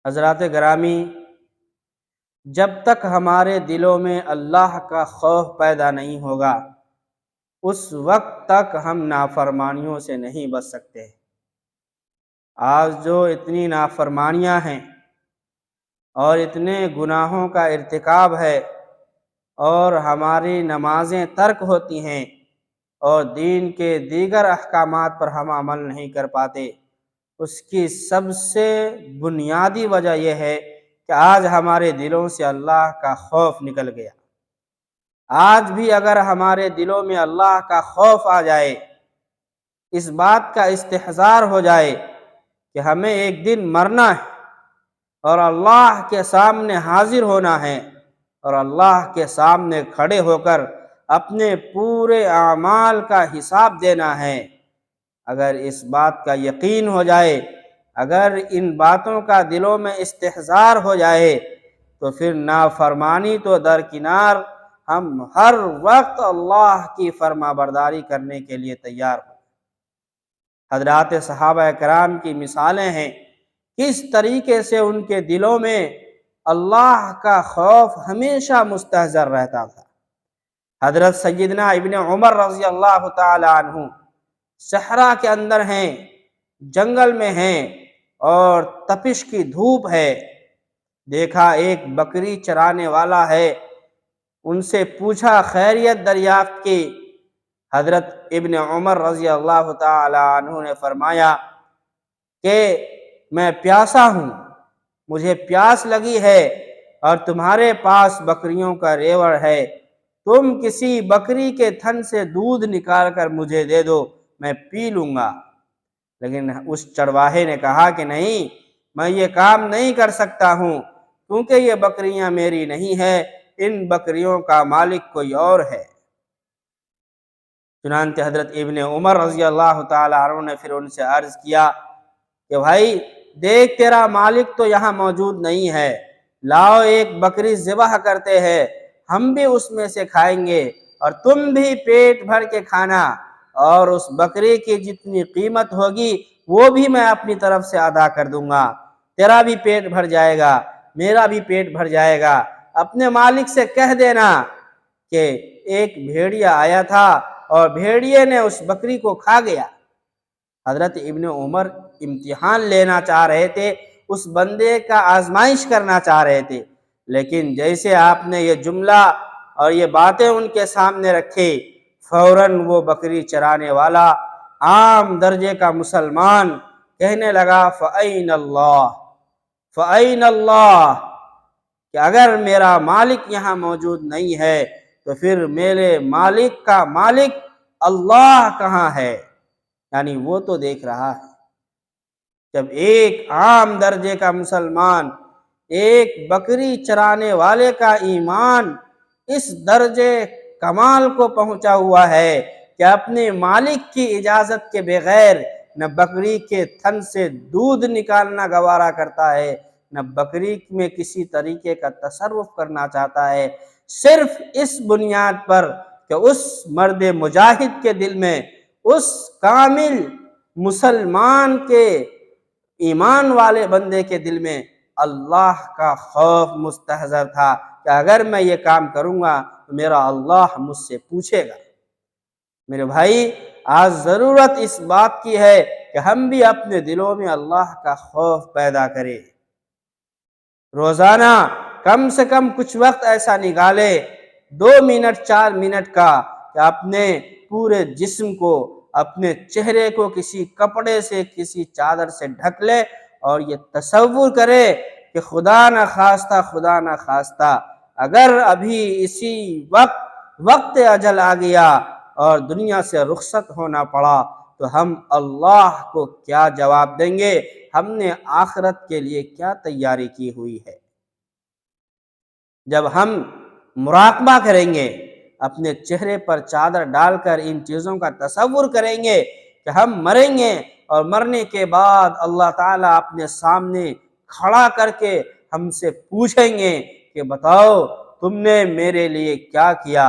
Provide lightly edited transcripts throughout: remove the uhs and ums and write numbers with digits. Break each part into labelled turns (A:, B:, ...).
A: حضرات گرامی، جب تک ہمارے دلوں میں اللہ کا خوف پیدا نہیں ہوگا اس وقت تک ہم نافرمانیوں سے نہیں بچ سکتے۔ آج جو اتنی نافرمانیاں ہیں اور اتنے گناہوں کا ارتکاب ہے اور ہماری نمازیں ترک ہوتی ہیں اور دین کے دیگر احکامات پر ہم عمل نہیں کر پاتے، اس کی سب سے بنیادی وجہ یہ ہے کہ آج ہمارے دلوں سے اللہ کا خوف نکل گیا۔ آج بھی اگر ہمارے دلوں میں اللہ کا خوف آ جائے، اس بات کا استحضار ہو جائے کہ ہمیں ایک دن مرنا ہے اور اللہ کے سامنے حاضر ہونا ہے اور اللہ کے سامنے کھڑے ہو کر اپنے پورے اعمال کا حساب دینا ہے، اگر اس بات کا یقین ہو جائے، اگر ان باتوں کا دلوں میں استحضار ہو جائے تو پھر نافرمانی تو درکنار، ہم ہر وقت اللہ کی فرما برداری کرنے کے لیے تیار ہوں۔ حضرات صحابہ کرام کی مثالیں ہیں، کس طریقے سے ان کے دلوں میں اللہ کا خوف ہمیشہ مستحضر رہتا تھا۔ حضرت سیدنا ابن عمر رضی اللہ تعالی عنہ صحرا کے اندر ہیں، جنگل میں ہیں اور تپش کی دھوپ ہے، دیکھا ایک بکری چرانے والا ہے، ان سے پوچھا، خیریت دریافت کی۔ حضرت ابن عمر رضی اللہ تعالی عنہ نے فرمایا کہ میں پیاسا ہوں، مجھے پیاس لگی ہے اور تمہارے پاس بکریوں کا ریوڑ ہے، تم کسی بکری کے تھن سے دودھ نکال کر مجھے دے دو، میں پی لوں گا۔ لیکن اس چرواہے نے کہا کہ نہیں، میں یہ کام نہیں کر سکتا ہوں، کیونکہ یہ بکریاں میری نہیں ہیں، ان بکریوں کا مالک کوئی اور ہے۔ چنانچہ حضرت ابن عمر رضی اللہ تعالی عنہ نے پھر ان سے عرض کیا کہ بھائی دیکھ، تیرا مالک تو یہاں موجود نہیں ہے، لاؤ ایک بکری ذبح کرتے ہیں، ہم بھی اس میں سے کھائیں گے اور تم بھی پیٹ بھر کے کھانا، اور اس بکری کی جتنی قیمت ہوگی وہ بھی میں اپنی طرف سے ادا کر دوں گا، تیرا بھی پیٹ بھر جائے گا، میرا بھی پیٹ بھر جائے گا۔ اپنے مالک سے کہہ دینا کہ ایک بھیڑیا آیا تھا اور بھیڑیے نے اس بکری کو کھا گیا۔ حضرت ابن عمر امتحان لینا چاہ رہے تھے، اس بندے کا آزمائش کرنا چاہ رہے تھے، لیکن جیسے آپ نے یہ جملہ اور یہ باتیں ان کے سامنے رکھی، فوراً وہ بکری چرانے والا عام درجے کا مسلمان کہنے لگا، فَأَيْنَ اللَّهُ فَأَيْنَ اللَّهُ، کہ اگر میرا مالک یہاں موجود نہیں ہے تو پھر میرے مالک کا مالک اللہ کہاں ہے؟ یعنی وہ تو دیکھ رہا ہے۔ جب ایک عام درجے کا مسلمان، ایک بکری چرانے والے کا ایمان اس درجے کمال کو پہنچا ہوا ہے کہ اپنے مالک کی اجازت کے بغیر نہ بکری کے تھن سے دودھ نکالنا گوارا کرتا ہے، نہ بکری میں کسی طریقے کا تصرف کرنا چاہتا ہے، صرف اس بنیاد پر کہ اس مرد مجاہد کے دل میں، اس کامل مسلمان کے ایمان والے بندے کے دل میں اللہ کا خوف مستحضر تھا کہ اگر میں یہ کام کروں گا تو میرا اللہ مجھ سے پوچھے گا۔ میرے بھائی، آج ضرورت اس بات کی ہے کہ ہم بھی اپنے دلوں میں اللہ کا خوف پیدا کریں، روزانہ کم سے کم کچھ وقت ایسا نکالے، 2 منٹ 4 منٹ کا، کہ اپنے پورے جسم کو، اپنے چہرے کو کسی کپڑے سے، کسی چادر سے ڈھک لے اور یہ تصور کرے کہ خدا نہ خواستہ اگر ابھی اسی وقت اجل آ گیا اور دنیا سے رخصت ہونا پڑا تو ہم اللہ کو کیا جواب دیں گے، ہم نے آخرت کے لیے کیا تیاری کی ہوئی ہے۔ جب ہم مراقبہ کریں گے، اپنے چہرے پر چادر ڈال کر ان چیزوں کا تصور کریں گے کہ ہم مریں گے اور مرنے کے بعد اللہ تعالیٰ اپنے سامنے کھڑا کر کے ہم سے پوچھیں گے کہ بتاؤ تم نے میرے لیے کیا کیا،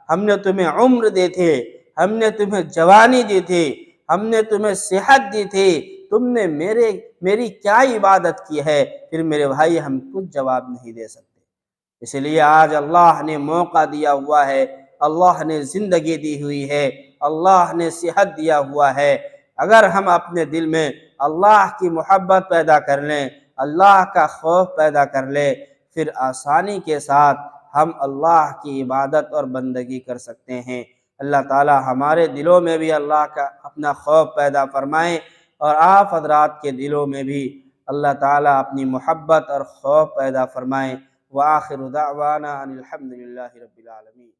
A: ہم نے تمہیں عمر دی تھی، ہم نے تمہیں جوانی دی تھی، ہم نے تمہیں صحت دی تھی، تم نے میری کیا عبادت کی ہے؟ پھر میرے بھائی ہم کچھ جواب نہیں دے سکتے۔ اس لیے آج اللہ نے موقع دیا ہوا ہے، اللہ نے زندگی دی ہوئی ہے، اللہ نے صحت دیا ہوا ہے۔ اگر ہم اپنے دل میں اللہ کی محبت پیدا کر لیں، اللہ کا خوف پیدا کر لیں، پھر آسانی کے ساتھ ہم اللہ کی عبادت اور بندگی کر سکتے ہیں۔ اللہ تعالی ہمارے دلوں میں بھی اللہ کا اپنا خوف پیدا فرمائیں، اور آپ حضرات کے دلوں میں بھی اللہ تعالیٰ اپنی محبت اور خوف پیدا فرمائیں۔ وآخر دعوانا ان الحمد للہ رب العالمین۔